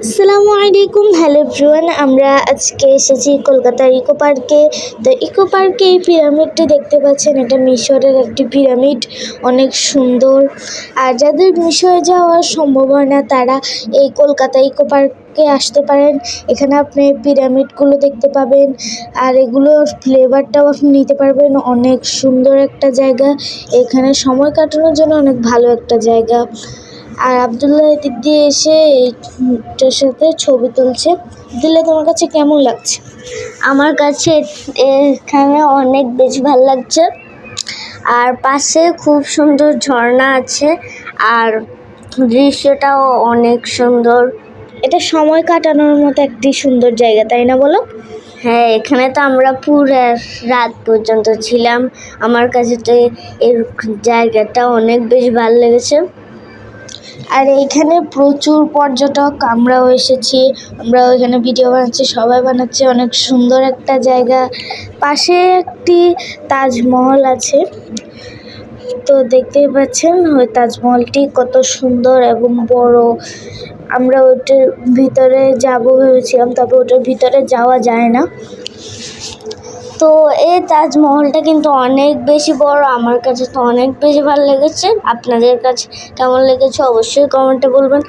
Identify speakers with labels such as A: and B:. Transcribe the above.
A: আসসালামু আলাইকুম, hello everyone. আমরা আজকে এসেছি কলকাতার ইকো পার্কে। তো ইকো পার্কে এই পিরামিডটি দেখতে পাচ্ছেন, এটা মিশরের একটি পিরামিড, অনেক সুন্দর। আর যাদের মিশরে যাওয়ার সম্ভাবনা তারা এই কলকাতা ইকো পার্কে আসতে পারেন। এখানে আপনি পিরামিডগুলো দেখতে পাবেন আর এগুলোর ফ্লেভারটাও আপনি নিতে পারবেন। অনেক সুন্দর একটা জায়গা, এখানে সময় কাটানোর জন্য অনেক ভালো একটা জায়গা। আর আব্দুল্লাহ এদিক দিয়ে এসে এইটার সাথে ছবি তুলছে। দিলে তোমার কাছে কেমন লাগছে?
B: আমার কাছে এখানে অনেক বেশি ভালো লাগছে। আর পাশে খুব সুন্দর ঝর্ণা আছে, আর দৃশ্যটাও অনেক সুন্দর।
A: এটা সময় কাটানোর মতো একটি সুন্দর জায়গা, তাই না বলো?
B: হ্যাঁ, এখানে তো আমরা পুরো রাত পর্যন্ত ছিলাম। আমার কাছে তো এর জায়গাটা অনেক বেশি ভালো লেগেছে।
A: আর এইখানে প্রচুর পর্যটক, আমরাও এসেছি, আমরাও এখানে ভিডিও বানাচ্ছি, সবাই বানাচ্ছে। অনেক সুন্দর একটা জায়গা। পাশে একটি তাজমহল আছে, তো দেখতেই পাচ্ছেন ওই তাজমহলটি কত সুন্দর এবং বড়। আমরা ওটার ভিতরে যাব ভেবেছিলাম, তবে ওটার ভিতরে যাওয়া যায় না।
B: তো এই তাজমহলটা কিন্তু অনেক বেশি বড়, আমার কাছে তো অনেক বেশি ভালো লেগেছে। আপনাদের কাছে কেমন লেগেছে অবশ্যই কমেন্টে বলবেন।